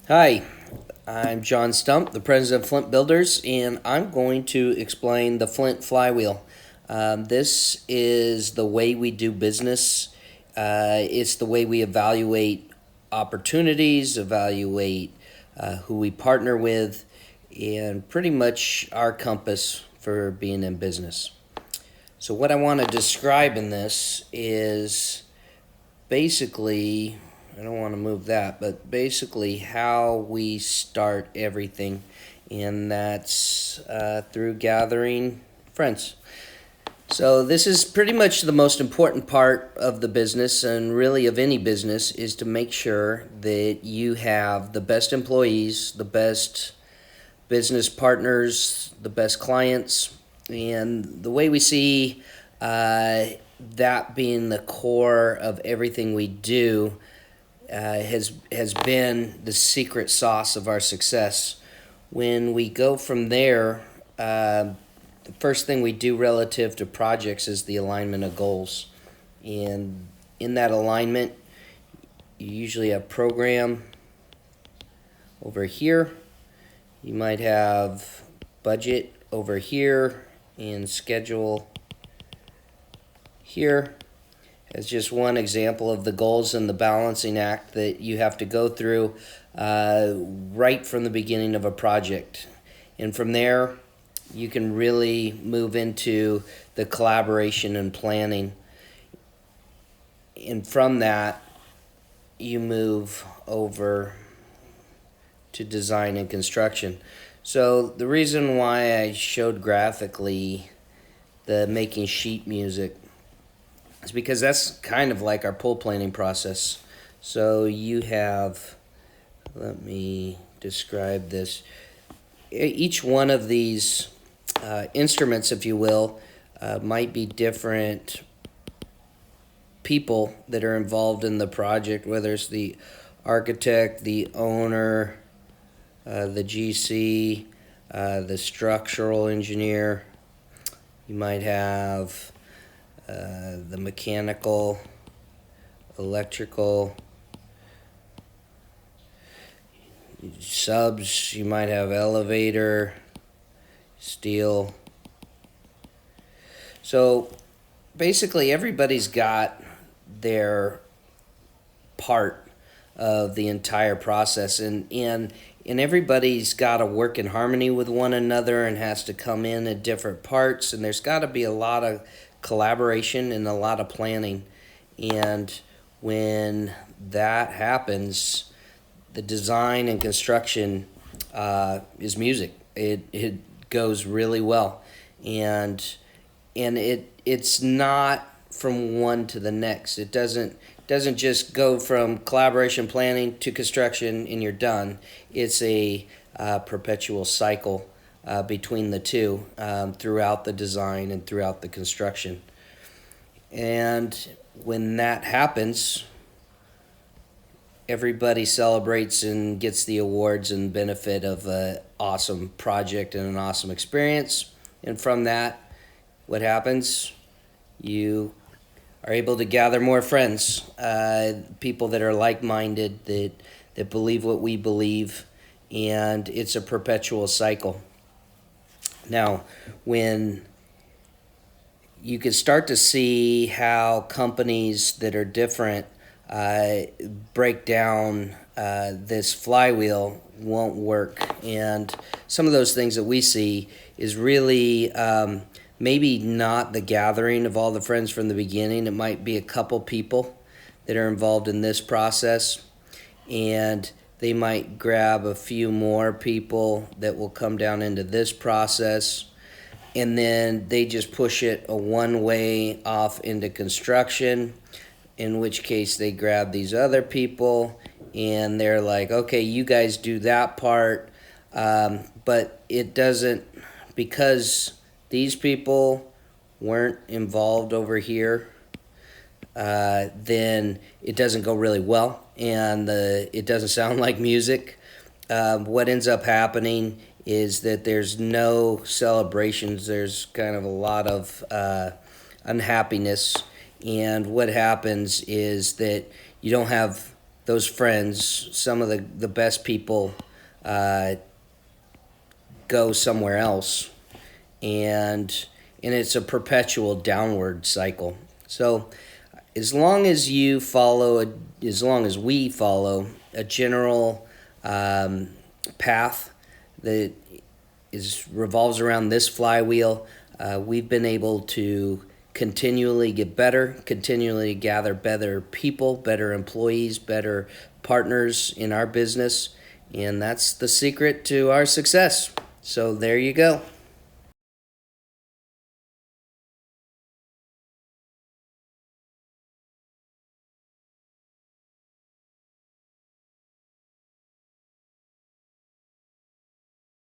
Hi, I'm John Stump, the president of Flint Builders, and I'm going to explain the FLINT Flywheel. This is the way we do business. It's the way we evaluate opportunities, evaluate who we partner with, and pretty much our compass for being in business. So, what I want to describe in this is basically, I don't want to move that, but basically how we start everything, and that's through gathering friends. So this is pretty much the most important part of the business, and really of any business, is to make sure that you have the best employees, the best business partners, the best clients, and the way we see that being the core of everything we do has been the secret sauce of our success. When we go from there, the first thing we do relative to projects is the alignment of goals, and in that alignment, you usually have program over here. You might have budget over here and schedule here as just one example of the goals and the balancing act that you have to go through right from the beginning of a project. And from there, you can really move into the collaboration and planning. And from that, you move over to design and construction. So the reason why I showed graphically the making sheet music is because that's kind of like our pull planning process. So you have, let me describe this. Each one of these instruments, if you will, might be different people that are involved in the project, whether it's the architect, the owner, the GC, the structural engineer. You might have the mechanical, electrical, subs. You might have elevator, steel. So basically everybody's got their part of the entire process, and everybody's got to work in harmony with one another and has to come in at different parts, and there's got to be a lot of collaboration and a lot of planning. And when that happens, the design and construction is music. It goes really well, and it's not from one to the next. It doesn't just go from collaboration planning to construction and you're done. It's a perpetual cycle between the two throughout the design and throughout the construction. And when that happens, everybody celebrates and gets the awards and benefit of an awesome project and an awesome experience. And from that, what happens? You are able to gather more friends, people that are like-minded, that believe what we believe, and it's a perpetual cycle. Now, when you can start to see how companies that are different break down this flywheel won't work. And some of those things that we see is really maybe not the gathering of all the friends from the beginning. It might be a couple people that are involved in this process, and they might grab a few more people that will come down into this process, and then they just push it a one way off into construction, in which case they grab these other people and they're like, okay, you guys do that part, but it doesn't, because these people weren't involved over here, then it doesn't go really well, and it doesn't sound like music. What ends up happening is that there's no celebrations. There's kind of a lot of unhappiness, and what happens is that you don't have those friends, some of the best people uh, go somewhere else, and it's a perpetual downward cycle. So as long as you follow as long as we follow a general path that revolves around this flywheel, we've been able to continually get better, continually gather better people, better employees, better partners in our business, and that's the secret to our success. So there you go.